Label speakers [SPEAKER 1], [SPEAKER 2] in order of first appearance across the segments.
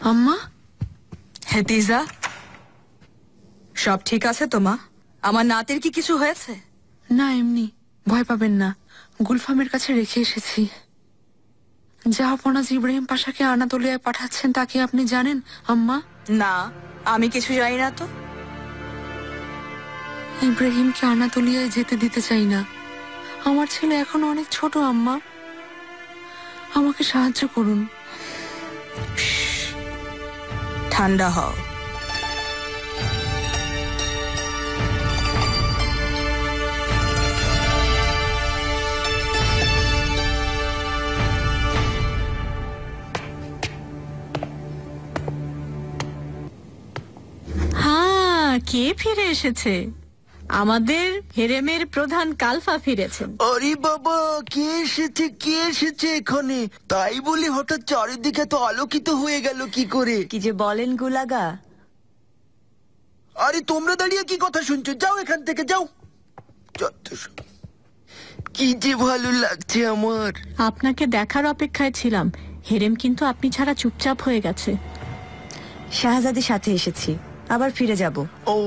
[SPEAKER 1] আম্মা।
[SPEAKER 2] হেতিজা, সব ঠিক আছে তো মা? আমার নাতির কি কিছু হয়েছে?
[SPEAKER 1] না, এমনি, ভয় পাবেন না। গুলফামের কাছে রেখে এসেছি। জাহাপনাজ ইব্রাহিম পাশাকে আনাতোলিয়ায় পাঠাচ্ছেন তা কি আপনি জানেন আম্মা?
[SPEAKER 2] না, আমি কিছু জানি না তো।
[SPEAKER 1] ইব্রাহিমকে আনাতোলিয়ায় যেতে দিতে চাই না। আমার ছেলে এখন অনেক ছোট আম্মা, আমাকে সাহায্য করুন।
[SPEAKER 2] ঠান্ডা হও।
[SPEAKER 3] কে ফিরে এসেছে? আমাদের হেরেমের প্রধান কালফা ফিরেছেন।
[SPEAKER 4] আরে বাবা, কে এসেছে এখানে? তাই বলি হঠাৎ চারিদিকে তো আলোকিত হয়ে গেল কি করে?
[SPEAKER 5] কি যে বলেন গুলাগা।
[SPEAKER 4] আরে তোমরা দাঁড়িয়ে কি কথা শুনছো? যাও এখান থেকে, যাও। কি যে ভালো লাগছে আমার।
[SPEAKER 3] আপনাকে দেখার অপেক্ষায় ছিলাম। হেরেম কিন্তু আপনি ছাড়া চুপচাপ হয়ে গেছে।
[SPEAKER 5] শাহজাদির সাথে এসেছি, আবার ফিরে যাব।
[SPEAKER 4] ও,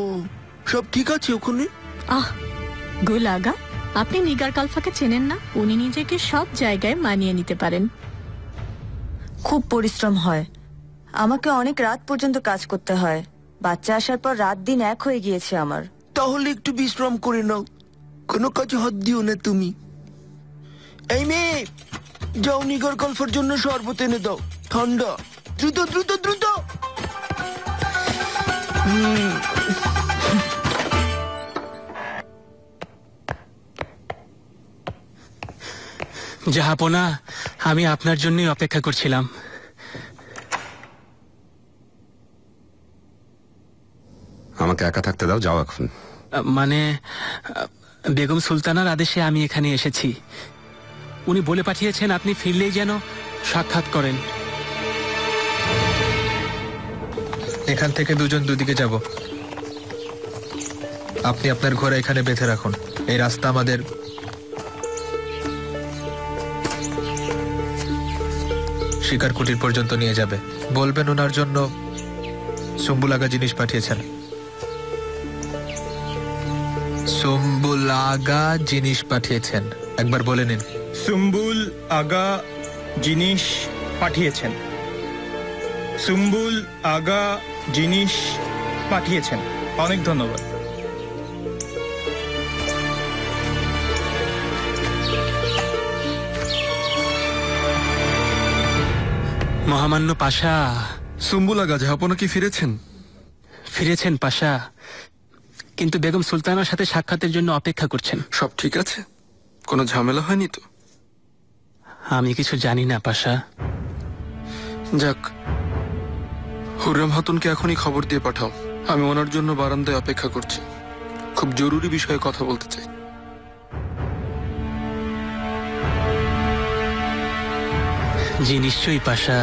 [SPEAKER 4] সব ঠিক আছে ওখানে?
[SPEAKER 3] গুলাগা, আপনি নিগার কালফাকে চেনেন না? উনি নিজেকে সব জায়গায় মানিয়ে নিতে পারেন।
[SPEAKER 5] খুব পরিশ্রম হয়, আমাকে অনেক রাত পর্যন্ত কাজ করতে হয়। বাচ্চা আসার পর রাত দিন এক হয়ে গিয়েছে আমার।
[SPEAKER 4] তাহলে একটু বিশ্রাম করে নাও, কোনো কাজে হাত দিও না তুমি। এই মেয়ে, যাও নিগার কালফার জন্য শরবত এনে দাও, ঠান্ডা। দ্রুত দ্রুত দ্রুত।
[SPEAKER 6] জাহাপনা, আমি আপনার জন্যই অপেক্ষা করছিলাম।
[SPEAKER 7] আমাকে একা থাকতে দাও, যাও এখন।
[SPEAKER 6] মানে বেগম সুলতানার আদেশে আমি এখানে এসেছি। উনি বলে পাঠিয়েছেন আপনি ফিরলেই যেন সাক্ষাৎ করেন।
[SPEAKER 8] এখান থেকে দুজন দুদিকে যাব। আপনি আপনার ঘোড়া এখানে বেঁধে রাখুন। এই রাস্তা আমাদের শিকার কুটির পর্যন্ত নিয়ে যাবে। বলবেন ওনার জন্য সুম্বুল আগা জিনিস পাঠিয়েছেন। সুম্বুল আগা জিনিস পাঠিয়েছেন, একবার বলে নিন।
[SPEAKER 9] সুম্বুল আগা জিনিস পাঠিয়েছেন। সুম্বুল আগা জিনিস পাঠিয়েছেন। অনেক ধন্যবাদ।
[SPEAKER 6] মহামান্য পাশা।
[SPEAKER 7] সুম্বুল আগা, জাহাপনা কি ফিরেছেন?
[SPEAKER 6] ফিরেছেন পাশা, কিন্তু বেগম সুলতানার সাথে সাক্ষাতের জন্য অপেক্ষা করছেন।
[SPEAKER 7] সব ঠিক আছে? কোনো ঝামেলা হয়নি তো?
[SPEAKER 6] আমি কিছু জানি না পাশা।
[SPEAKER 7] যাক, হুররেম হাতুনকে এখনই খবর দিয়ে পাঠাও। আমি ওনার জন্য বারান্দায় অপেক্ষা করছি, খুব জরুরি বিষয়ে কথা বলতে চাই।
[SPEAKER 6] জি নিশ্চয়ই পাশা।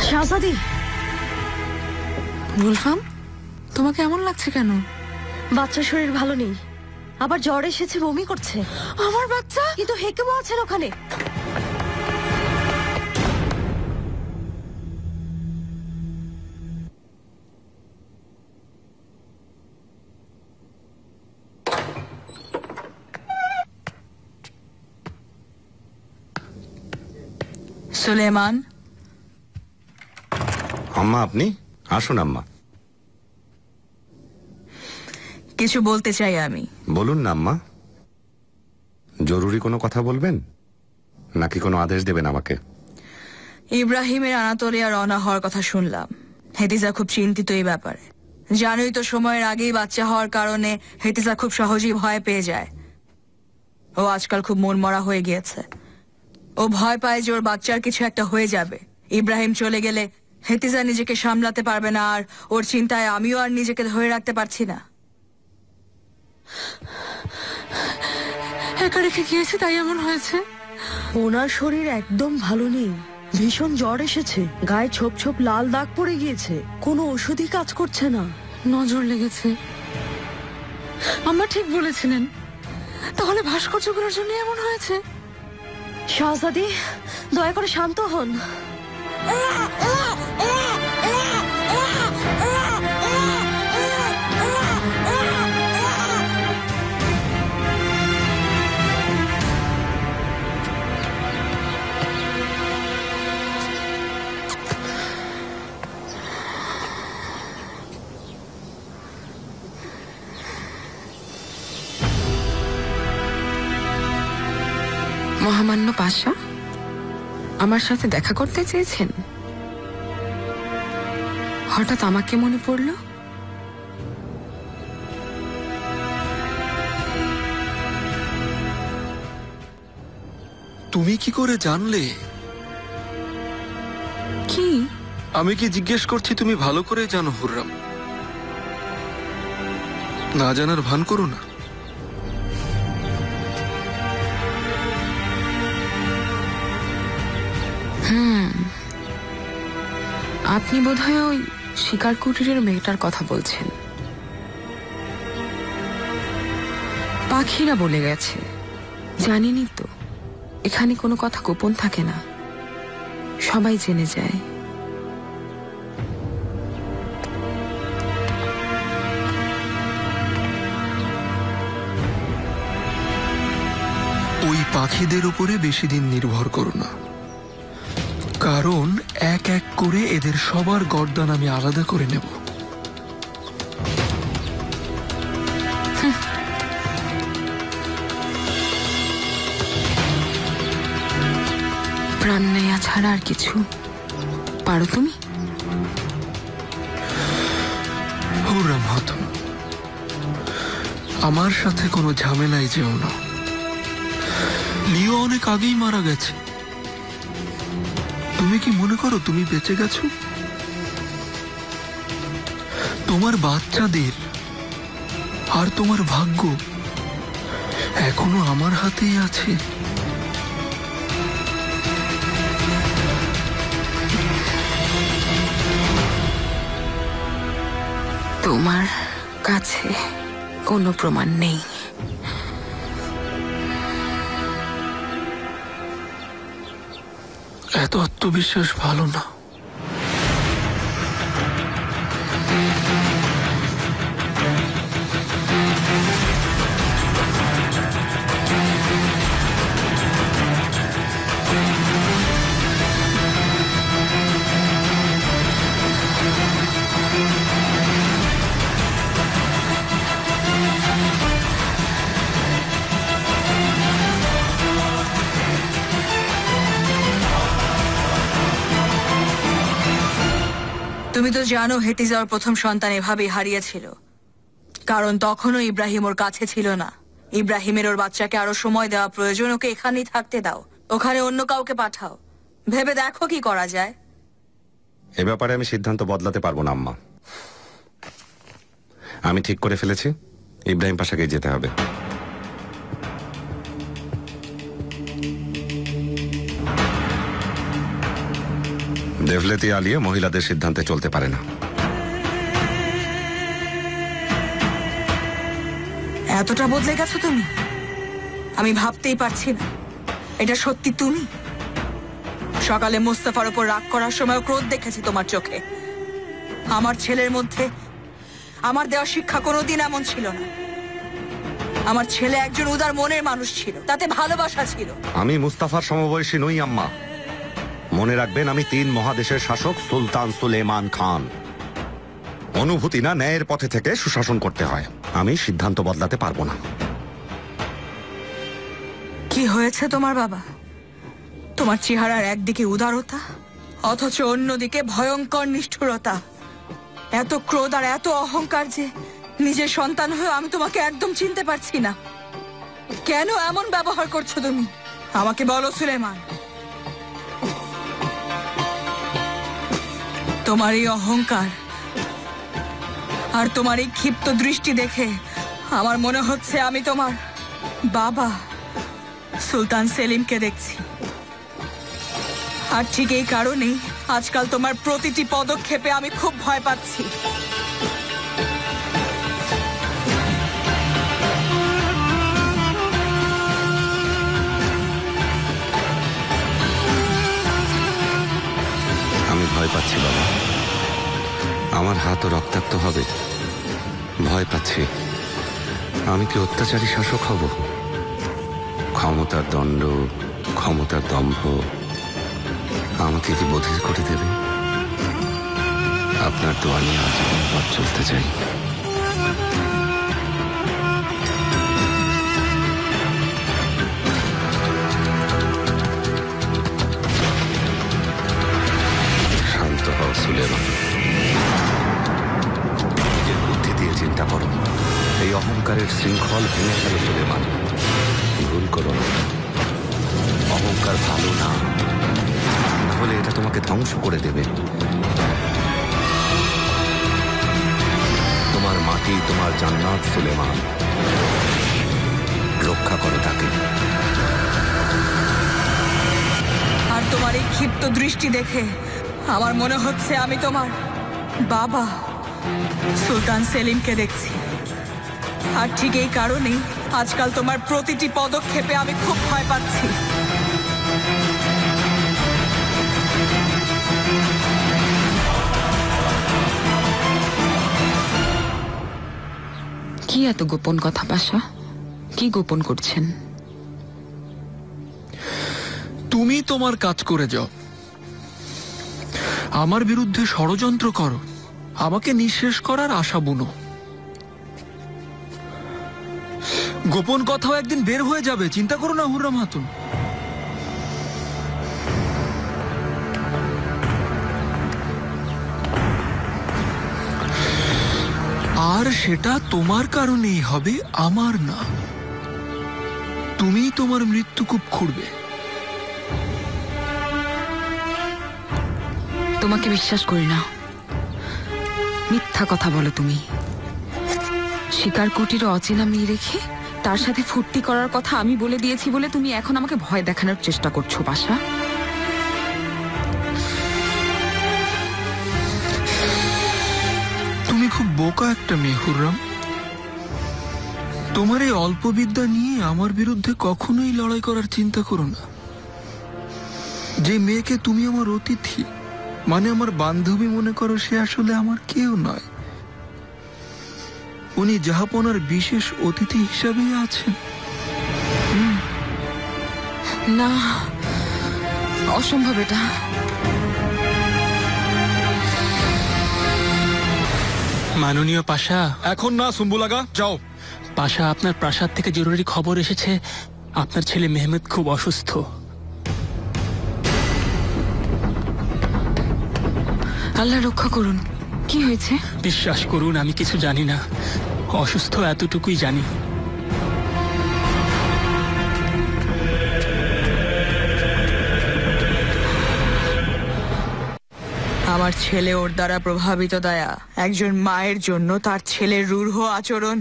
[SPEAKER 5] শাহজাদি।
[SPEAKER 1] গুলফাম, তোমাকে এমন লাগছে কেন?
[SPEAKER 5] বাচ্চার শরীর ভালো নেই, আবার জ্বর এসেছে, বমি করছে।
[SPEAKER 1] আমার বাচ্চা?
[SPEAKER 5] কিন্তু হেকেমও আছেন ওখানে।
[SPEAKER 2] সুলেমান।
[SPEAKER 7] আম্মা, আপনি আসুন। আম্মা,
[SPEAKER 2] কিছু বলতে চাই আমি।
[SPEAKER 7] বলুন না আম্মা। জরুরি কোনো কথা বলবেন নাকি কোনো আদেশ দেবেন আমাকে?
[SPEAKER 2] ইব্রাহিমের আনাতোলিয়া রওনা হওয়ার কথা শুনলাম। হেতিজা খুব চিন্তিত এই ব্যাপারে। জানোই তো, সময়ের আগেই বাচ্চা হওয়ার কারণে হেতিজা খুব সহজেই ভয় পেয়ে যায়। ও আজকাল খুব মনমরা হয়ে গিয়েছে। ও ভয় পায় যে ওর বাচ্চার কিছু একটা হয়ে যাবে। ইব্রাহিম চলে গেলে হেতিজা নিজেকে সামলাতে পারবে না, আর ওর চিন্তায় আমিও আর নিজেকে ধরে রাখতে পারছি না।
[SPEAKER 1] একা রেখে গিয়েছে তাই এমন হয়েছে।
[SPEAKER 5] ওনার শরীর একদম ভালো নেই, ভীষণ জ্বর এসেছে, গায়ে ছোপ ছোপ লাল দাগ পড়ে গিয়েছে, কোনো ওষুধই কাজ করছে না।
[SPEAKER 1] নজর লেগেছে। আম্মা ঠিক বলেছিলেন। তাহলে ভাস্কর্যগুলোর জন্য এমন হয়েছে।
[SPEAKER 5] শাহজাদি, দয়া করে শান্ত হন।
[SPEAKER 1] মহামান্য পাশা, আমার সাথে দেখা করতে চেয়েছেন? হঠাৎ আমাকে মনে পড়ল।
[SPEAKER 7] তুমি কি করে জানলে?
[SPEAKER 1] কি?
[SPEAKER 7] আমি কি জিজ্ঞেস করছি, তুমি ভালো করে জানো হুররাম। না জানার ভান করো না।
[SPEAKER 1] আপনি বোধহয় ওই শিকার কুটিরের মেয়েটার কথা বলছেন। পাখিরা বলে গেছে, জানিনি তো, এখানে কোনো কথা গোপন থাকে না, সবাই জেনে যায়।
[SPEAKER 7] ওই পাখিদের উপরে বেশি দিন নির্ভর করো না, কারণ এক এক করে এদের সবার গর্দান আমি আলাদা করে নেব।
[SPEAKER 1] প্রাণ নেয়া ছাড়া আর কিছু পারো তুমি?
[SPEAKER 7] হুররাম খাতুন, আমার সাথে কোনো ঝামেলায় যেও না। লিও অনেক আগেই মারা গেছে। তুমি কি মনে করো তুমি বেঁচে গেছো? তোমার বাচ্চাদের আর তোমার ভাগ্য এখনো আমার হাতেই আছে।
[SPEAKER 1] তোমার কাছে কোনো প্রমাণ নেই।
[SPEAKER 7] এত আত্মবিশ্বাস ভালো না।
[SPEAKER 2] তুমি তো জানো হেতিজা ওর প্রথম সন্তান এভাবেই হারিয়েছিল, কারণ তখনও ইব্রাহিম ওর কাছে ছিল না। ইব্রাহিমের ওর বাচ্চাকে আরো সময় দেওয়া প্রয়োজন। ওকে এখানেই থাকতে দাও, ওখানে অন্য কাউকে পাঠাও। ভেবে দেখো কি করা যায়।
[SPEAKER 10] এ ব্যাপারে আমি সিদ্ধান্ত বদলাতে পারবো না আম্মা। আমি ঠিক করে ফেলেছি, ইব্রাহিম পাশাকে যেতে হবে। দেভলেতি আলিয়া মহিলাদের সিদ্ধান্তে চলতে পারে না।
[SPEAKER 2] এতটা বদলে গেছো তুমি, আমি ভাবতেই পারছি না। এটা সত্যি তুমি? সকালে মোস্তফার উপর রাগ করার সময় ক্রোধ দেখেছি তোমার চোখে। আমার ছেলের মধ্যে আমার দেওয়া শিক্ষা কোনোদিন এমন ছিল না। আমার ছেলে একজন উদার মনের মানুষ ছিল, তাতে ভালোবাসা ছিল।
[SPEAKER 10] আমি মুস্তাফার সমবয়সী নই আম্মা। মনে রাখবেন, আমি 3 মহাদেশের শাসক সুলতান সুলেমান খান। অনুভূতি না, ন্যায়ের পথে থেকে সুশাসন করতে হয়। আমি সিদ্ধান্ত বদলাতে পারবো না।
[SPEAKER 2] কি হয়েছে তোমার বাবা? তোমার চেহারার একদিকে উদারতা, অথচ অন্যদিকে ভয়ঙ্কর নিষ্ঠুরতা। এত ক্রোধ আর এত অহংকার যে নিজের সন্তান হয়ে আমি তোমাকে একদম চিনতে পারছি না। কেন এমন ব্যবহার করছো তুমি? আমাকে বলো সুলেমান, তোমার এই অহংকার আর তোমার এই ক্ষিপ্ত দৃষ্টি দেখে আমার মনে হচ্ছে আমি তোমার বাবা সুলতান সেলিমকে দেখছি। আর ঠিক এই কারণেই আজকাল তোমার প্রতিটি পদক্ষেপে আমি খুব ভয় পাচ্ছি।
[SPEAKER 10] আমি ভয় পাচ্ছি বাবা, আমার হাতও রক্তাক্ত হবে। ভয় পাচ্ছি আমি কি অত্যাচারী শাসক হব? ক্ষমতার দণ্ড, ক্ষমতার দম্ভ আমাকে কি বধির করে দেবে? আপনার দোয়া নিয়ে আজীবন পথ চলতে চাই। শান্ত হও সুলেমান, নিজের বুদ্ধি দিয়ে চিন্তা করো। এই অহংকারের শৃঙ্খল ভেঙে ফেলো সুলেমান, ভুল করো না। অহংকার ভালো না, নাহলে এটা তোমাকে ধ্বংস করে দেবে। তোমার মাটি তোমার জান্নাত সুলেমান, রক্ষা করো তাকে।
[SPEAKER 2] আর তোমার এই ক্ষিপ্ত দৃষ্টি দেখে আমার মনে হচ্ছে আমি তোমার বাবা সুলতান সেলিমকে দেখছি। আর ঠিক এই কারণেই আজকাল তোমার প্রতিটি পদক্ষেপে আমি খুব ভয় পাচ্ছি।
[SPEAKER 1] কি এত গোপন কথা পাশা? কি গোপন করছেন?
[SPEAKER 7] তুমি তোমার কাজ করে যাও, আমার বিরুদ্ধে ষড়যন্ত্র করো, আমাকে নিঃশেষ করার আশা বুনো। গোপন কথাও একদিন বের হয়ে যাবে, চিন্তা করো না হুররাম খাতুন। আর সেটা তোমার কারণেই হবে, আমার না। তুমি তোমার মৃত্যুকূপ খুঁড়বে।
[SPEAKER 1] তোমাকে বিশ্বাস করি না, মিথ্যা কথা বলো তুমি। শিকার কুটির অচেনা মেয়ে রেখে তার সাথে ফুর্তি করার কথা আমি বলে দিয়েছি বলে তুমি এখন আমাকে ভয় দেখানোর চেষ্টা করছো পাশা।
[SPEAKER 7] তুমি খুব বোকা একটা মেয়ে হুররাম। তোমার এই অল্প বিদ্যা নিয়ে আমার বিরুদ্ধে কখনোই লড়াই করার চিন্তা করো না। যে মেয়েকে তুমি আমার অতিথি মানে আমার বান্ধবী মনে করো, সে আসলে আমার কেউ নয়। উনি জাহাপনার বিশেষ অতিথি হিসাবেই আছেন।
[SPEAKER 1] না, অসম্ভব এটা।
[SPEAKER 6] মাননীয় পাশা।
[SPEAKER 7] এখন না সুম্বুল আগা, যাও।
[SPEAKER 6] পাশা, আপনার প্রাসাদ থেকে জরুরি খবর এসেছে, আপনার ছেলে মেহমেদ খুব অসুস্থ।
[SPEAKER 1] আল্লাহ রক্ষা করুন। কি হয়েছে?
[SPEAKER 6] বিশ্বাস করুন, আমি কিছু জানি না, অসুস্থ এতটুকুই জানি।
[SPEAKER 2] আমার ছেলে ওর দ্বারা প্রভাবিত দয়া। একজন মায়ের জন্য তার ছেলের রূঢ় আচরণ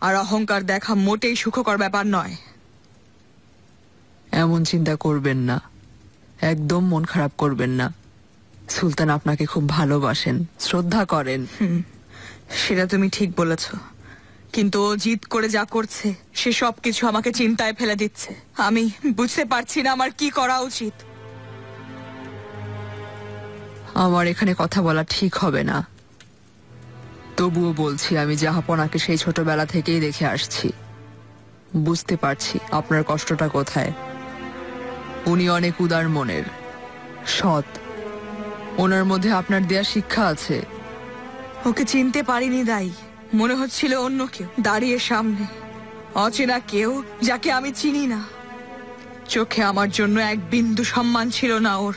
[SPEAKER 2] আর অহংকার দেখা মোটেই সুখকর ব্যাপার নয়।
[SPEAKER 1] এমন চিন্তা করবেন না, একদম মন খারাপ করবেন না। সুলতান আপনাকে খুব ভালোবাসেন, শ্রদ্ধা করেন।
[SPEAKER 2] সেটা তুমি ঠিক বলেছ, কিন্তু ও জিদ করে যা করছে সে সবকিছু আমাকে চিন্তায় ফেলে দিচ্ছে। আমি বুঝতে পারছি না আমার কি করা উচিত।
[SPEAKER 1] আমার এখানে কথা বলা ঠিক হবে না, তবুও বলছি, আমি জাহাপনাকে সেই ছোটবেলা থেকেই দেখে আসছি। বুঝতে পারছি আপনার কষ্টটা কোথায়। উনি অনেক উদার মনের, সৎ। ওনার মধ্যে আপনার দেয়া শিক্ষা আছে।
[SPEAKER 2] ওকে চিনতে পারিনি দাই, মনে হচ্ছিল অন্য কেউ দাঁড়িয়ে সামনে, অচেনা কেউ যাকে আমি চিনি না। চোখে আমার জন্য এক বিন্দু সম্মান ছিল না ওর,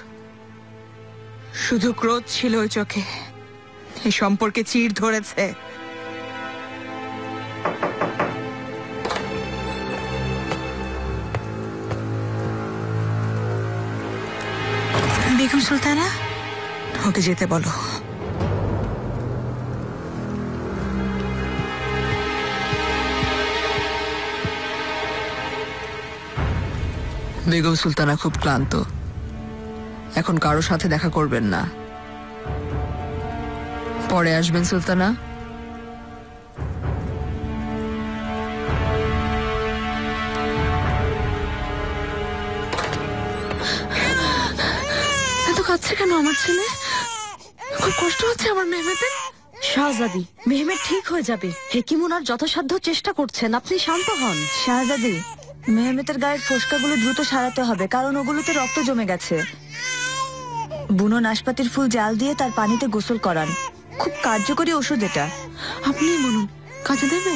[SPEAKER 2] শুধু ক্রোধ ছিল ওই চোখে। এই সম্পর্কে চিড় ধরেছে। বেগম সুলতানা, ওকে যেতে বলো।
[SPEAKER 1] বেগম সুলতানা খুব ক্লান্ত, এখন কারো সাথে দেখা করবেন না, পরে আসবেন সুলতানা। এত কাঁদছে কেন আমার ছেলে? খুব কষ্ট হচ্ছে আমার মেহমেতের।
[SPEAKER 5] শাহজাদি, মেহমেদ ঠিক হয়ে যাবে। হেকিম ওনার যথাসাধ্য চেষ্টা করছেন, আপনি শান্ত হন। শাহজাদি, মেহমেতের গায়ের ফোসকাগুলো দ্রুত সারাতে হবে, কারণ ওগুলোতে রক্ত জমে গেছে। বুনো নাশপাতির ফুল জাল দিয়ে তার পানিতে গোসল করান, খুব কার্যকরী ওষুধ এটা।
[SPEAKER 1] আপনি বলুন, কাজে দেবে?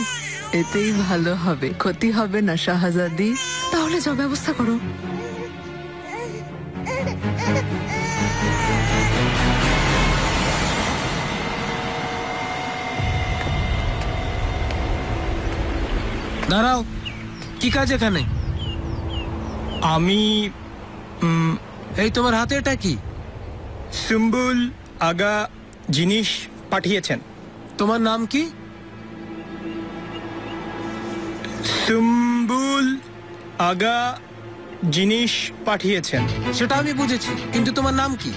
[SPEAKER 1] এতেই ভালো হবে, ক্ষতি হবে না শাহজাদি। তাহলে যাও, ব্যবস্থা করো।
[SPEAKER 6] দাঁড়াও, কি কাজ এখানে?
[SPEAKER 9] আমি
[SPEAKER 6] এই তোমার হাতে এটা কি?
[SPEAKER 9] সুম্বুল আগা জিনিস পাঠিয়েছেন।
[SPEAKER 6] তোমার নাম কি?
[SPEAKER 9] সুম্বুল আগা জিনিস পাঠিয়েছেন।
[SPEAKER 6] সেটা আমি বুঝেছি, কিন্তু তোমার নাম কি?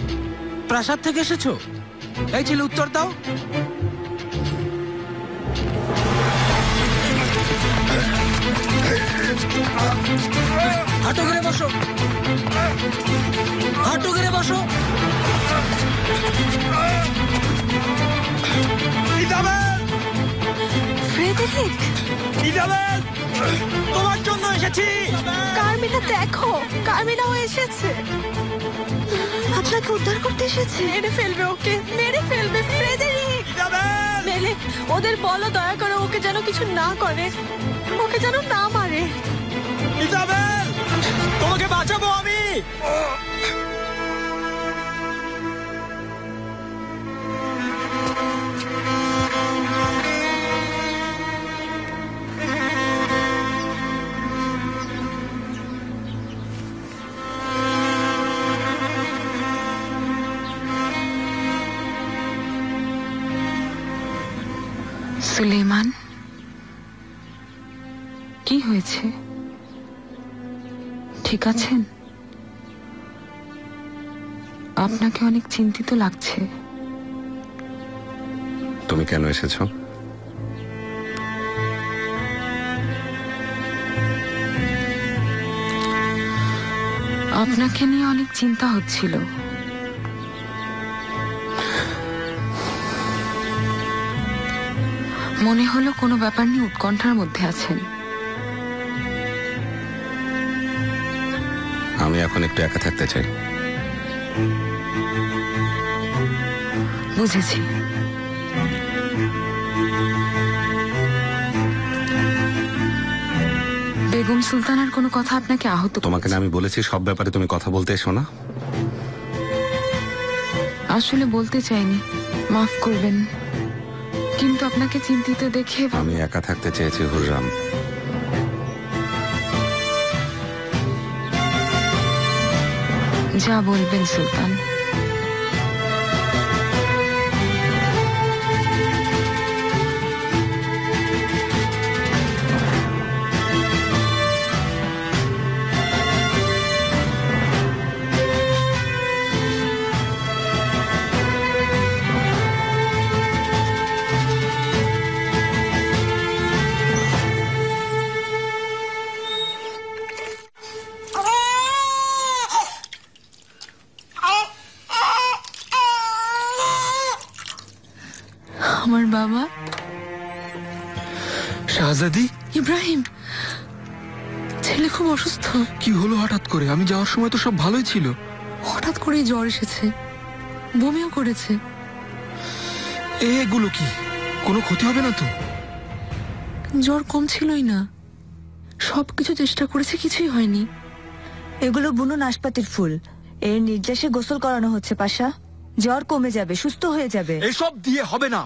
[SPEAKER 6] প্রাসাদ থেকে এসেছো? এই ছেলে, উত্তর দাও। হাঁটু গেড়ে বসো, হাঁটু গেড়ে বসো।
[SPEAKER 9] ইজাবেল!
[SPEAKER 5] Frederick,
[SPEAKER 9] Isabel! তোমার জন্য এসেছি।
[SPEAKER 5] কারমিনা দেখো, কারমিনাও এসেছে। আপনাকে উদ্ধার করতে এসেছে। মেরে ফেলবে ওকে, মেরে ফেলবে। Frederick,
[SPEAKER 9] Isabel!
[SPEAKER 5] মেলে ওদের বলো দয়া করে ওকে যেন কিছু না করে, ওকে যেন না মারে।
[SPEAKER 9] ইজাবেল! তোমাকে বাঁচাবো আমি।
[SPEAKER 1] সুলেমান, কি হয়েছে? ঠিক আছেন? আপনাকে অনেক চিন্তিত লাগছে।
[SPEAKER 10] তুমি কেন এসেছো?
[SPEAKER 1] আপনাকে নিয়ে অনেক চিন্তা হচ্ছিল। মনে হলো কোনো ব্যাপার নিয়ে উৎকণ্ঠার মধ্যে আছেন।
[SPEAKER 10] আমি এখন একটু একা থাকতে চাই।
[SPEAKER 1] বুঝেছি। বেগম সুলতানার কোনো কথা আপনাকে আহত
[SPEAKER 10] তোমাকে না আমি বলেছি সব ব্যাপারে তুমি কথা বলতে এসো না।
[SPEAKER 1] আসলে বলতে চাইনি, মাফ করবেন, কিন্তু আপনাকে চিন্তিত দেখে।
[SPEAKER 10] আমি একা থাকতে চেয়েছি হুররাম।
[SPEAKER 1] যা বলবেন সুলতান। আমার বাবা
[SPEAKER 7] শাহজাদি,
[SPEAKER 1] ইব্রাহিম, ছেলে খুব অসুস্থ।
[SPEAKER 7] কি হলো হঠাৎ করে? আমি যাওয়ার সময় তো সব ভালোই ছিল।
[SPEAKER 1] হঠাৎ করেই জ্বর এসেছে, বমিও করেছে।
[SPEAKER 7] এগুলো কি? কোনো ক্ষতি হবে না তো?
[SPEAKER 1] জ্বর কমছিলই না, সবকিছু চেষ্টা করেছে, কিছুই হয়নি।
[SPEAKER 5] এগুলো বুনো নাশপাতির ফুল, এর নির্যাসে গোসল করানো হচ্ছে পাশা। জ্বর কমে যাবে, সুস্থ হয়ে যাবে।
[SPEAKER 7] এসব দিয়ে হবে না,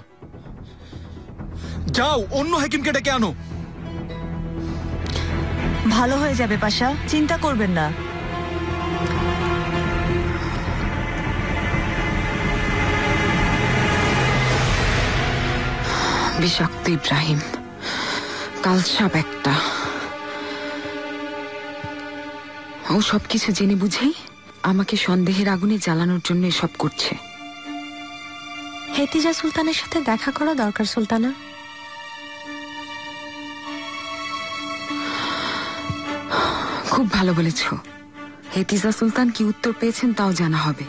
[SPEAKER 7] যাও অন্য হাকিমকে ডেকে আনো।
[SPEAKER 5] ভালো হয়ে যাবে পাশা, চিন্তা করবেন না।
[SPEAKER 1] বিষাক্ত ইব্রাহিম, কালসাপ একটা। ও সবকিছু জেনে বুঝেই আমাকে সন্দেহের আগুনে জ্বালানোর জন্য এসব করছে।
[SPEAKER 3] হেতিজা সুলতানের সাথে দেখা করা দরকার সুলতানা।
[SPEAKER 1] খুব ভালো বলেছ। হেতিজা সুলতান কি উত্তর পেয়েছেন তাও জানা হবে।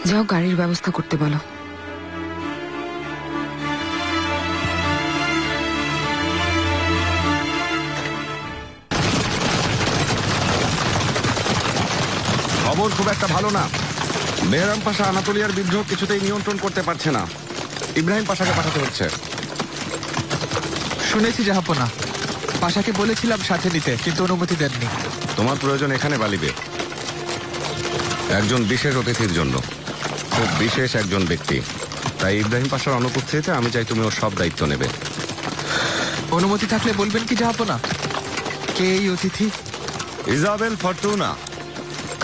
[SPEAKER 1] যাও গাড়ির ব্যবস্থা করতে বলো।
[SPEAKER 10] খবর খুব একটা ভালো না। মেহরাম পাশা আনাতোলিয়ার বিদ্রোহ কিছুতেই নিয়ন্ত্রণ করতে পারছে না। ইব্রাহিম পাশাকে পাঠাতে হচ্ছে।
[SPEAKER 8] শুনেছি জাহাপনা, পাশাকে বলেছিলাম সাথে নিতে, কিন্তু অনুমতি দেননি।
[SPEAKER 10] তোমার প্রয়োজন এখানে বালিবে, একজন বিশেষ অতিথির জন্য, খুব বিশেষ একজন ব্যক্তি। তাই ইব্রাহিম পাশার অনুপস্থিতিতে আমি চাই তুমি ওর সব দায়িত্ব নেবে।
[SPEAKER 8] অনুমতি থাকলে বলবেন কি জাহাপনা, কে এই অতিথি?
[SPEAKER 10] ইজাবেল ফরতুনা,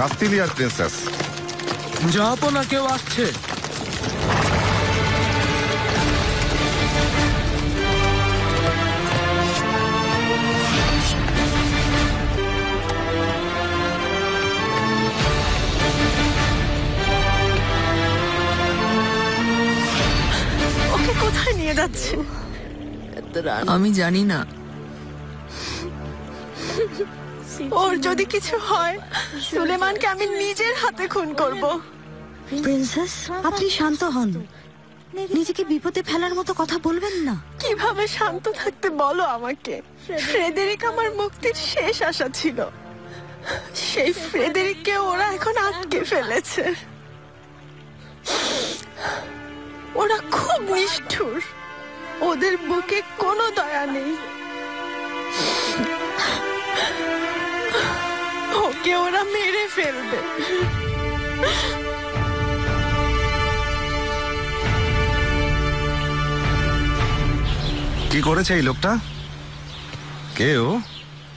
[SPEAKER 10] কাস্তিলিয়ার প্রিন্সেস।
[SPEAKER 9] জাহাপনা কেউ আসছে।
[SPEAKER 3] ওকে কোথায় নিয়ে যাচ্ছে?
[SPEAKER 1] আমি জানি না।
[SPEAKER 3] ওর যদি কিছু হয় সুলেমানকে আমি নিজের হাতে খুন করব।
[SPEAKER 5] প্রিন্সেস, আপনি শান্ত হন, নিজেকে বিপদে ফেলার মতো কথা বলবেন না।
[SPEAKER 3] কিভাবে শান্ত থাকতে বলো আমাকে? ফ্রেডেরিক আমার মুক্তির শেষ আশা ছিল। সেই ফ্রেডেরিককে ওরা এখন আটকে ফেলেছে। ওরা খুব নিষ্ঠুর, ওদের বুকে কোনো দয়া নেই। ওকে ওরা মেরে ফেলবে।
[SPEAKER 10] কি করেছে এই লোকটা? কে ও?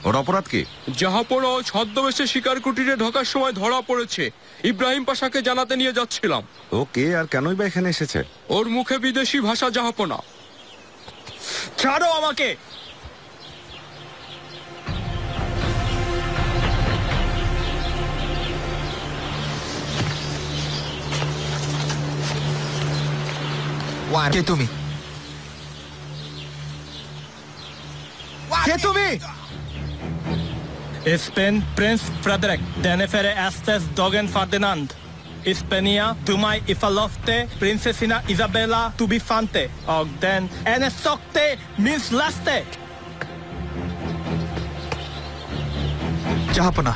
[SPEAKER 10] ওর অপরাধ কি?
[SPEAKER 9] জাহাপনা ও ছদ্মবেশে শিকার কুটিরে ঢোকার সময় ধরা পড়েছে। ইব্রাহিম পাশাকে জানাতে নিয়ে যাচ্ছিলাম।
[SPEAKER 10] ও কে আর কেনই বা এখানে এসেছে?
[SPEAKER 9] ওর মুখে বিদেশি ভাষা জাহাপনা। ছাড়ো আমাকে।
[SPEAKER 8] কে তুমি? কে তুমি?
[SPEAKER 11] Ich bin Prinz Frederik, den erstes Dogen Ferdinand. Ich bin hier, du mai Ifalofte, Prinzessin Isabella, du bifante, und den eine Sokte, Miss Laste.
[SPEAKER 8] জাহাপনা,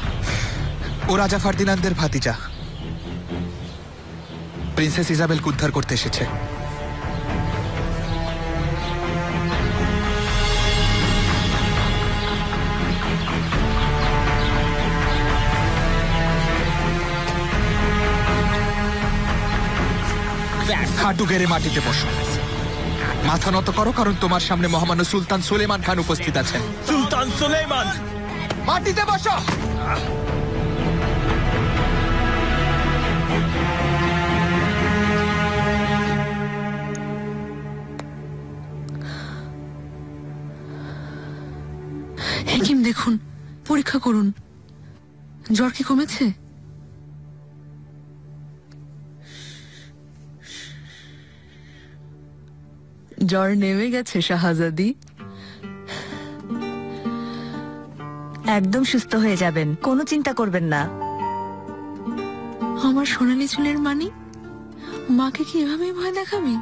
[SPEAKER 8] ও রাজা ফার্দিনান্দের ভাতিজা। প্রিন্সেস ইজাবেলকে উদ্ধার করতে এসেছে। হাঁটু গেড়ে মাটিতে বসো, মাথা নত করো, কারণ তোমার সামনে মহামান্য সুলতান সুলেমান খান উপস্থিত আছেন।
[SPEAKER 11] Sultan Süleyman!
[SPEAKER 8] মাটিতে বসো।
[SPEAKER 1] হেকিম দেখুন, পরীক্ষা করুন, জ্বর কি কমেছে? জ্বর নেমে গেছে শাহজাদি।
[SPEAKER 5] একদম সুস্থ হয়ে যাবেন, কোনো চিন্তা করবেন না।
[SPEAKER 1] আমার সোনালি চুলের মানি, মাকে কি এভাবেই ভয় দেখাবি?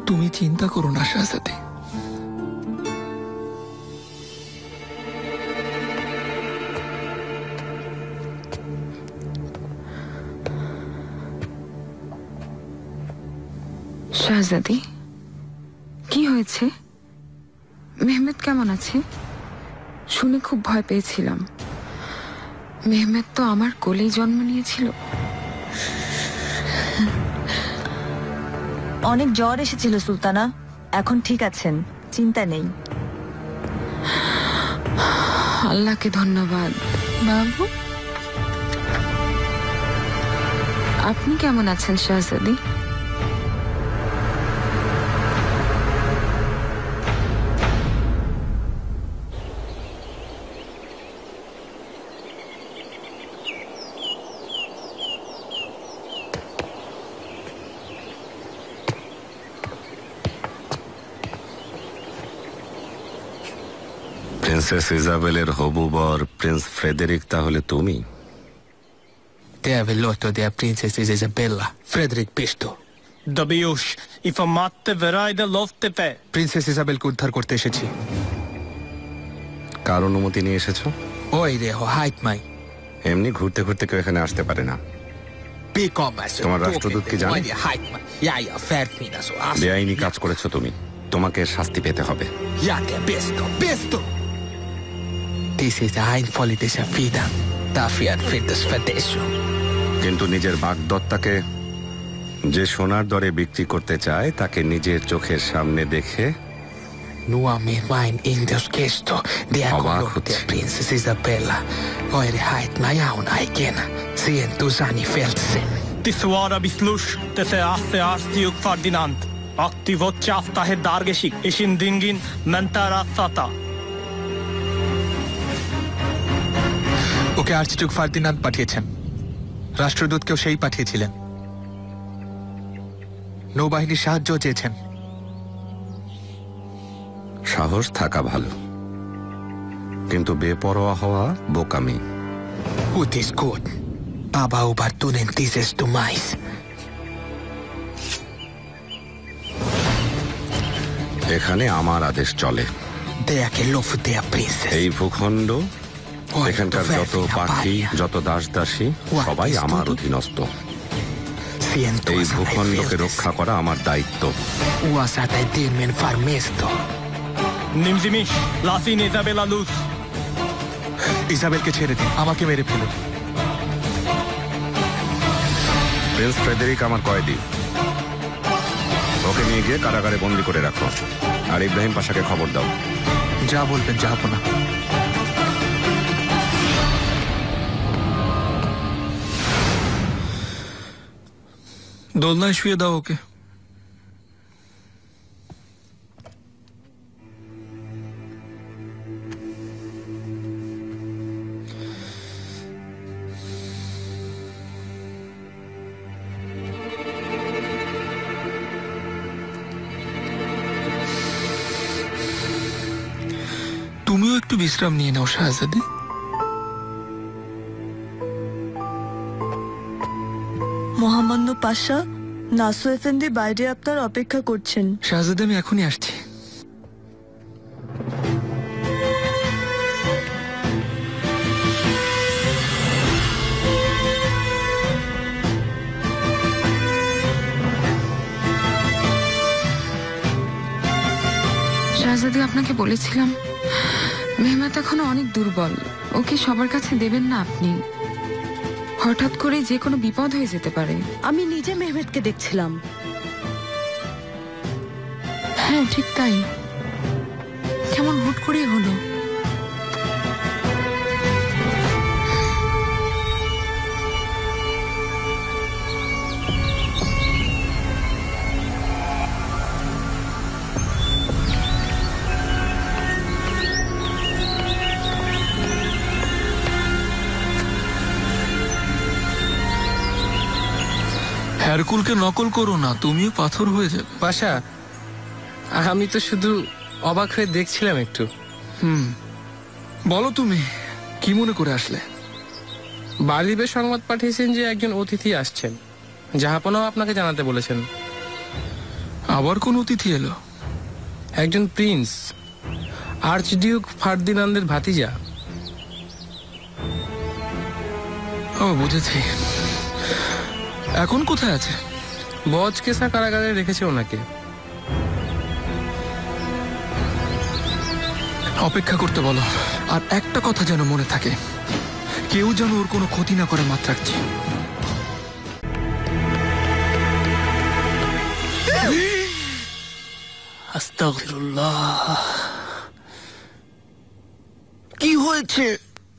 [SPEAKER 7] তুমি চিন্তা করো না শাহজাদি।
[SPEAKER 1] শাহজাদি, কি হয়েছে? মেহমেদ কেমন আছে? শুনে খুব ভয় পেয়েছিলাম। মেহমেদ তো আমার কোলেই জন্ম নিয়েছিল।
[SPEAKER 5] অনেক জ্বর এসেছিল সুলতানা, এখন ঠিক আছেন, চিন্তা নেই।
[SPEAKER 12] আল্লাহকে ধন্যবাদ। বাবু, আপনি কেমন আছেন শাহজাদি?
[SPEAKER 10] প্রিন্সেস ইজাবেলের হবু বর প্রিন্স ফ্রেডেরিক তাহলে তুমি?
[SPEAKER 6] Det är väl låt och det är prinsessan Isabella, Fredrik Pisto.
[SPEAKER 11] Dabiush, ifall matte verajde loftefe.
[SPEAKER 8] Princess ইজাবেলকে উদ্ধার করতে এসেছি।
[SPEAKER 10] কার অনুমতি নিয়ে এসেছো?
[SPEAKER 6] Oj, det har hajt mig.
[SPEAKER 10] এমনি ঘুরতে ঘুরতে কেউ এখানে আসতে পারে না। তোমার রাষ্ট্রদূত কি জানে? বেআইনি কাজ করেছো তুমি, তোমাকে শাস্তি পেতে হবে।
[SPEAKER 6] This is the einfällig dessa fida. Därför är Friddes fördeso.
[SPEAKER 10] কিন্তু নিজের বাগদত্তাকে যে সোনার দরে বিক্রি করতে চায় তাকে নিজের চোখের সামনে দেখে
[SPEAKER 6] Nu har min vän Indios gesto. Det är
[SPEAKER 10] Avak
[SPEAKER 6] kolot till prinsess Isabella. Och är det hajt mig aun aiken. Sen du sani fältsen.
[SPEAKER 11] Tiswara bislush, desse asse arstiuk Ferdinand. Aktivot chafta he dargeshik, ishin dingin mentara sata.
[SPEAKER 8] Okay archduke Ferdinand পাঠিয়েছেন, রাষ্ট্রদূতকেও সেই পাঠিয়েছিলেন, নৌবাহিনীর সাহায্য চেয়েছেন।
[SPEAKER 10] সাহস থাকা ভালো, কিন্তু বেপরোয়া হওয়া বোকামি।
[SPEAKER 6] Ut is god. Baba ubartunen dieses du mais.
[SPEAKER 10] এখানে আমার আদেশ চলে।
[SPEAKER 6] Det är que lof det är prinsess.
[SPEAKER 10] এই ভূখণ্ড, এখানকার যত পাখি, যত দাস দাসী সবাই আমার অধীনস্থ। এই ভূখণ্ডকে রক্ষা করা আমার দায়িত্ব।
[SPEAKER 6] Oavsett är det min farmesto.
[SPEAKER 11] Nimzimish, lasin Isabella lus.
[SPEAKER 8] ইজাবেলকে ছেড়ে দিন, আমাকে মেরে ফেলুন।
[SPEAKER 10] প্রিন্স ফ্রেডেরিক আমার কয়েদি, ওকে নিয়ে গিয়ে কারাগারে বন্দি করে রাখো। আর ইব্রাহিম পাশাকে খবর দাও।
[SPEAKER 8] যা বলবেন জাহাপনা।
[SPEAKER 7] দোলনায় শুয়ে দাও ওকে। তুমিও একটু বিশ্রাম নিয়ে নাও শাহজাদি।
[SPEAKER 5] মহামান্য পাশা, নাসু এফেন্দি বাইরে আপনার অপেক্ষা করছেন।
[SPEAKER 7] শাহজাদি, আমি এখনই আসছি।
[SPEAKER 12] শাহজাদি, আপনাকে বলেছিলাম মেহমেত এখনো অনেক দুর্বল, ওকে সবার কাছে দেবেন না আপনি। হঠাৎ করে যে কোনো বিপদ হয়ে যেতে পারে।
[SPEAKER 5] আমি নিজে মেহমেদকে দেখছিলাম।
[SPEAKER 12] হ্যাঁ, ঠিক তাই। কেমন হুট করেই হলো।
[SPEAKER 7] হ্যারকুলকে নকল করো না, তুমিও পাথর হয়ে যাবে।
[SPEAKER 13] পাশা, আমি তো শুধু অবাক হয়ে দেখছিলাম একটু।
[SPEAKER 7] বলো তুমি কি মনে করে আসলে?
[SPEAKER 13] বালিবে সংবাদ পাঠিয়েছেন যে একজন অতিথি আসছেন, জাহাপনাও আপনাকে জানাতে বলেছেন।
[SPEAKER 7] আবার কোন অতিথি এলো?
[SPEAKER 13] একজন প্রিন্স, আর্চডিউক ফার্দিনান্দের ভাতিজা।
[SPEAKER 7] ও, বুঝেছি। এখন কোথায় আছে?
[SPEAKER 13] বজকেসা কারাগারে রেখেছে ওনাকে।
[SPEAKER 7] অপেক্ষা করতে বলো, আর একটা কথা যেন মনে থাকে, কেউ যেন ওর কোনো ক্ষতি না করে মাত্র রাখছি।
[SPEAKER 6] আস্তাগফিরুল্লাহ।
[SPEAKER 4] কি হয়েছে?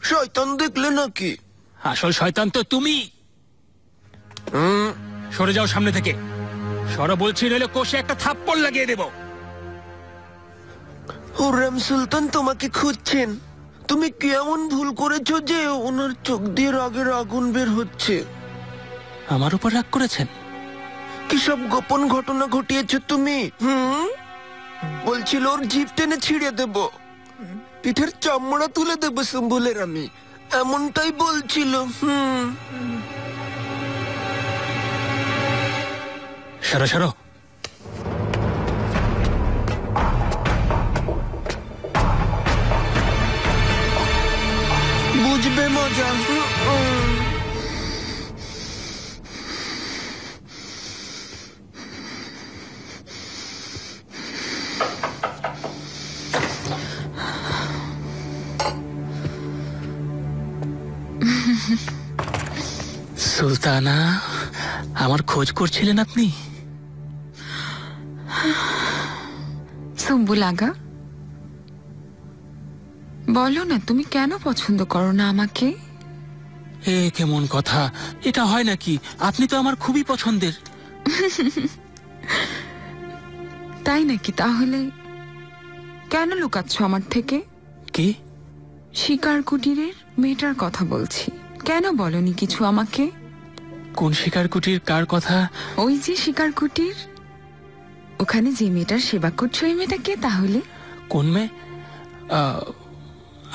[SPEAKER 4] শয়তান দেখলে নাকি?
[SPEAKER 6] আসল শয়তান তো তুমি। সরে যাও সামনে থেকে, সরো বলছি, নইলে কোষে একটা থাপ্পড় লাগিয়ে দেব।
[SPEAKER 4] হুররেম সুলতান তোমাকে খুঁজছেন। তুমি কি এমন ভুল করেছো যে ওনার চোখ দিয়ে রাগের আগুন বের হচ্ছে?
[SPEAKER 6] আমার উপর রাগ করেছেন?
[SPEAKER 4] কি সব গোপন ঘটনা ঘটিয়েছো তুমি? বলছিল ওর জিভ টেনে ছিঁড়ে দেব, পিঠের চামড়া তুলে দেব সুম্বুলের আমি, এমনটাই বলছিল।
[SPEAKER 6] সরো সরো।
[SPEAKER 4] বুঝবে মজা।
[SPEAKER 6] সুলতানা, আমার খোঁজ করছিলেন আপনি?
[SPEAKER 12] সুম্বুল আগা, বলো না তুমি কেন পছন্দ করো না আমাকে?
[SPEAKER 6] এ কেমন কথা? এটা হয় নাকি? আপনি তো আমার খুবই পছন্দের।
[SPEAKER 12] তাই নাকি? তাহলে কেন লুকাচ্ছ আমার থেকে?
[SPEAKER 6] কি?
[SPEAKER 12] শিকার কুটিরের মেয়েটার কথা বলছি। কেন বলনি কিছু আমাকে?
[SPEAKER 6] কোন শিকার কুটির? কার কথা?
[SPEAKER 12] ওই যে শিকার কুটির, ওখানে যে মেয়েটার সেবা করছো, ওই মেয়েটা কে তাহলে?
[SPEAKER 6] কোন মেয়ে?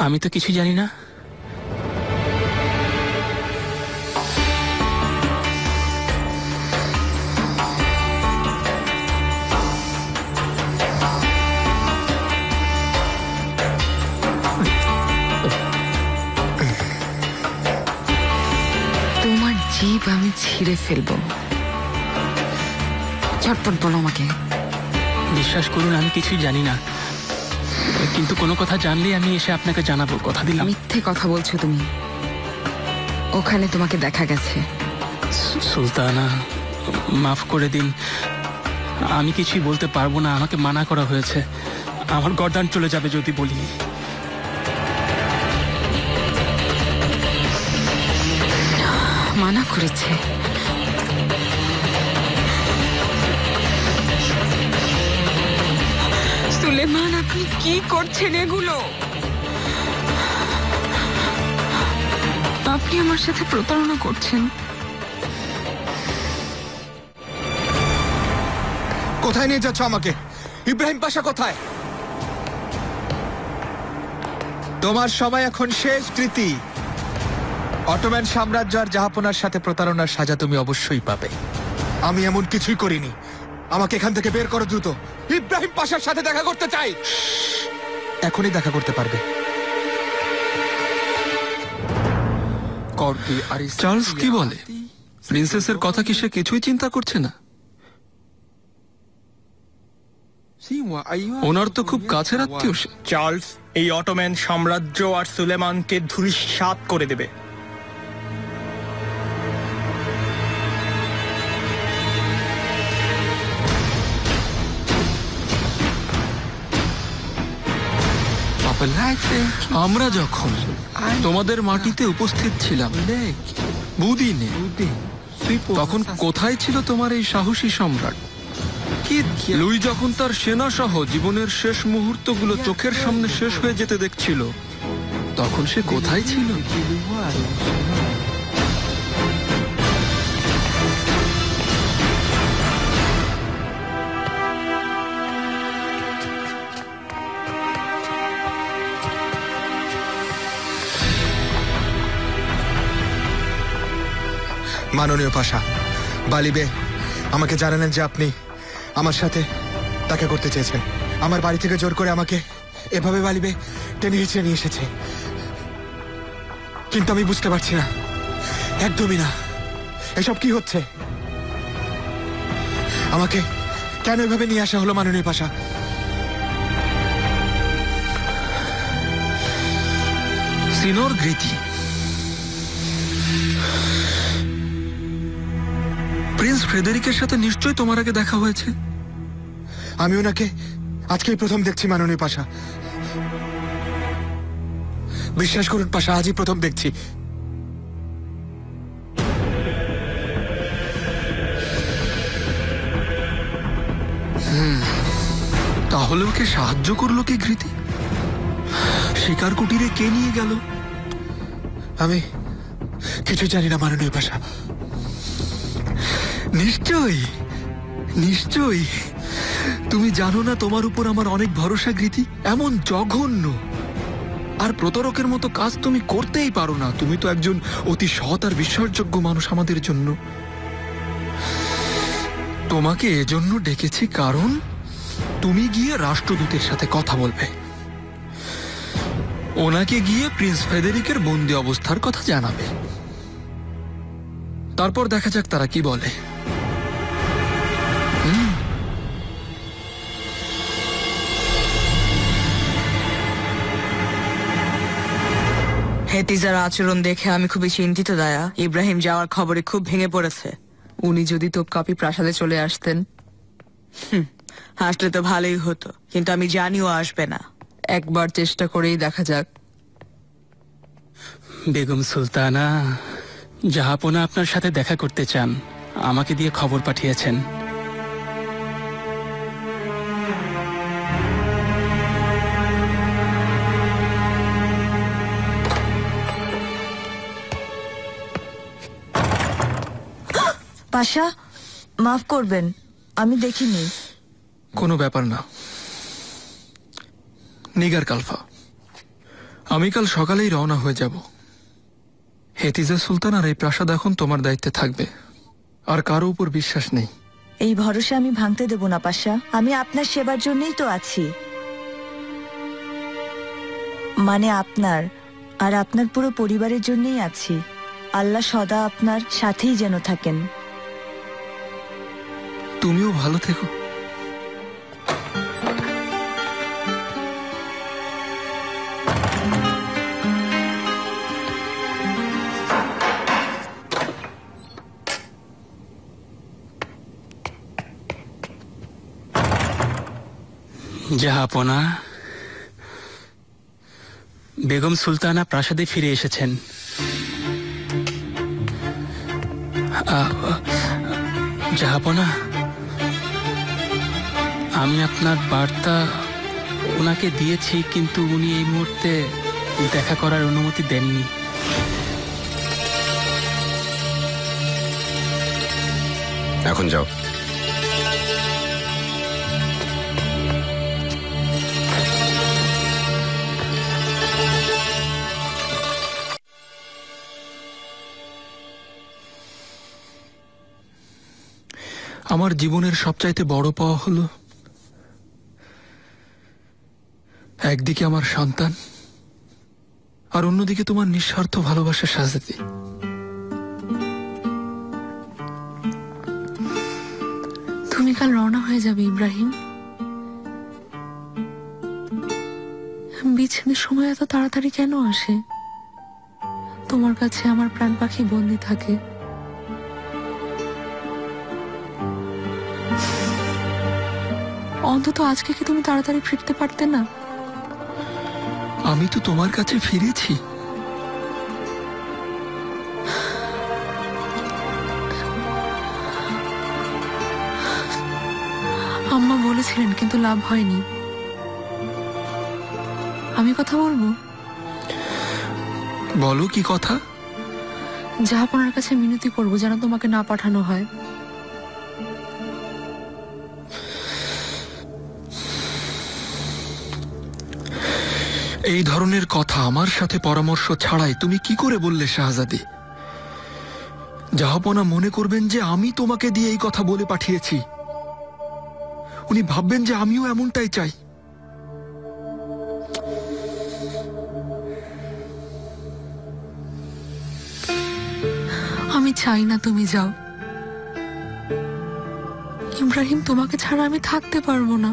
[SPEAKER 6] আমি তো কিছু জানি না।
[SPEAKER 12] তোমার জিভ আমি ছিঁড়ে ফেলবো। ঝটপট বলো আমাকে।
[SPEAKER 6] বিশ্বাস করুন, আমি কিছুই জানি না, কিন্তু কোনো কথা জানলে আমি এসে আপনাকে জানাবো, কথা দিলাম।
[SPEAKER 12] মিথ্যে কথা বলছো তুমি। ওখানে তোমাকে দেখা গেছে।
[SPEAKER 6] সুলতানা, মাফ করে দিন, আমি কিছুই বলতে পারবো না। আমাকে মানা করা হয়েছে। আমার গর্দান চলে যাবে যদি বলি।
[SPEAKER 12] মানা করেছে? সুলেমান, আপনি কি করছেন এগুলো? আপনি আমার সাথে প্রতারণা করছেন।
[SPEAKER 8] কোথায় নিয়ে যাচ্ছ আমাকে? ইব্রাহিম পাশা কোথায়? তোমার সময় এখন শেষ কৃতি। অটোম্যান সাম্রাজ্য আর জাহাপনার সাথে প্রতারণার সাজা তুমি অবশ্যই পাবে। আমি এমন কিছুই করিনি। আমাকে এখান থেকে বের করো দ্রুত। ইব্রাহিম পাশার সাথে দেখা করতে চাই। এখনই দেখা করতে পারবে।
[SPEAKER 7] চার্লস কি বলে? প্রিন্সেসের কথা কি সে কিছুই চিন্তা করছে না? ওনার তো খুব কাছের আত্মীয় সে।
[SPEAKER 11] চার্লস এই অটোম্যান সাম্রাজ্য আর সুলেমানকে ধূলিসাৎ করে দেবে।
[SPEAKER 7] আমরা যখন তোমাদের মাটিতে উপস্থিত ছিলাম বুদিনে, তখন কোথায় ছিল তোমার এই সাহসী সম্রাট? লুই যখন তার সেনা সহ জীবনের শেষ মুহূর্তগুলো চোখের সামনে শেষ হয়ে যেতে দেখছিল, তখন সে কোথায় ছিল?
[SPEAKER 8] মাননীয় পাশা, বালিবে আমাকে জানালেন যে আপনি আমার সাথে দেখা করতে চেয়েছেন। আমার বাড়ি থেকে জোর করে আমাকে এভাবে বালিবে টেনে হিঁচড়ে নিয়ে এসেছে, কিন্তু আমি বুঝতে পারছি না, একদমই না। এসব কি হচ্ছে? আমাকে কেন এভাবে নিয়ে আসা হলো মাননীয় পাশা?
[SPEAKER 7] সিনোর গ্রিতি, প্রিন্স ফ্রেডেরিকের সাথে নিশ্চয়ই তোমার আগে দেখা হয়েছে।
[SPEAKER 8] আমি ওনাকে আজকেই প্রথম দেখছি মাননীয় পাশা। বিশ্বাস করুন পাশা, আজই প্রথম দেখছি।
[SPEAKER 7] তাহলে ওকে সাহায্য করলো কে ঘৃতি? শিকার কুটিরে কে নিয়ে গেল?
[SPEAKER 8] আমি কিছু জানি না মাননীয় পাশা।
[SPEAKER 7] নিশ্চয়ই নিশ্চয়ই তুমি জানো না তোমার উপর আমার অনেক ভরসা ঘৃতি। এমন জঘন্য আর প্রতারকের মতো কাজ তুমি করতেই পারো না। তুমি তো একজন অতি সৎ আর বিশ্বাসযোগ্য মানুষ আমাদের জন্য। তোমাকে এজন্য ডেকেছি কারণ তুমি গিয়ে রাষ্ট্রদূতের সাথে কথা বলবে। ওনাকে গিয়ে প্রিন্স ফেদেরিকের বন্দি অবস্থার কথা জানাবে। তারপর দেখা যাক তারা কি বলে।
[SPEAKER 2] হেতিজার আচরণ দেখে আমি খুবই চিন্তিত দায়া। ইব্রাহিম যাওয়ার খবরে খুব ভেঙে পড়েছে।
[SPEAKER 1] উনি যদি তোপকাপি প্রাসাদে চলে আসতেন।
[SPEAKER 2] আসলে তো ভালোই হতো, কিন্তু আমি জানিও আসবে না।
[SPEAKER 1] একবার চেষ্টা করেই দেখা যাক।
[SPEAKER 6] বেগম সুলতানা, জাহাপনা আপনার সাথে দেখা করতে চান, আমাকে দিয়ে খবর পাঠিয়েছেন।
[SPEAKER 5] পাশা, মাফ করবেন, আমি দেখিনি।
[SPEAKER 7] কোনো ব্যাপার না নিগার কালফা, আমি কাল সকালেই রওনা হয়ে যাব। হেতিজা সুলতান আর এই প্রাসাদ এখন তোমার দায়িত্বে থাকবে, আর কারো উপর বিশ্বাস নেই।
[SPEAKER 5] এই ভরসা আমি ভাঙতে দেব না পাশা। আমি আপনার সেবার জন্যই তো আছি। মানে আপনার আর আপনার পুরো পরিবারের জন্যই আছি। আল্লাহ সদা আপনার সাথেই যেন থাকেন।
[SPEAKER 7] তুমিও ভালো থেকো।
[SPEAKER 6] জাহাপনা, বেগম সুলতানা প্রাসাদে ফিরে এসেছেন। জাহাপনা, আমি আপনার বার্তা ওনাকে দিয়েছি, কিন্তু উনি এই মুহূর্তে দেখা করার অনুমতি দেননি।
[SPEAKER 10] এখন যাও।
[SPEAKER 7] আমার জীবনের সবচাইতে বড় পাওয়া হলো একদিকে আমার সন্তান আর অন্যদিকে তোমার নিঃস্বার্থ ভালোবাসা শাহজাদি।
[SPEAKER 12] তুমি কাল রওনা হয়ে যাবে ইব্রাহিম। বিচ্ছেদের সময় এত তাড়াতাড়ি কেন আসে? তোমার কাছে আমার প্রাণ পাখি বন্দি থাকে। অন্তত আজকে কি তুমি তাড়াতাড়ি ফিরতে পারতে না?
[SPEAKER 7] আমি তো তোমার কাছে ফিরেছি।
[SPEAKER 12] আম্মা বলেছিলেন, কিন্তু লাভ হয়নি। আমি কথা বলবো?
[SPEAKER 7] বলো কি কথা?
[SPEAKER 12] জাহাপনার কাছে মিনতি করবো যেন তোমাকে না পাঠানো হয়।
[SPEAKER 7] এই ধরনের কথা আমার সাথে পরামর্শ ছাড়াই তুমি কি করে বললে শাহজাদি? জাহাপনা মনে করবেন যে আমি তোমাকে দিয়ে এই কথা বলে পাঠিয়েছি। উনি ভাববেন যে আমিও এমনটাই চাই।
[SPEAKER 12] আমি চাই না তুমি যাও ইব্রাহিম। তোমাকে ছাড়া আমি থাকতে পারবো না।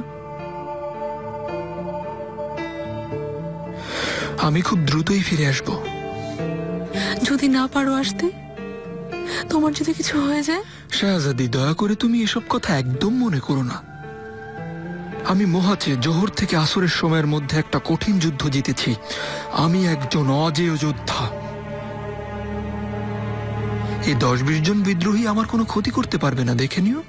[SPEAKER 7] আমি খুব দ্রুতই ফিরে আসব।
[SPEAKER 12] যদি না পারো আসতে, তোমার যদি কিছু হয়ে যায়।
[SPEAKER 7] শাহজাদি, দয়া করে তুমি এসব কথা একদম মনে করো না। আমি মোহাচে জোহর থেকে আসরের সময়ের মধ্যে একটা কঠিন যুদ্ধ জিতেছি। আমি একজন অজেয় যোদ্ধা। এই 10-20 জন বিদ্রোহী আমার কোনো ক্ষতি করতে পারবে না, দেখে নিও।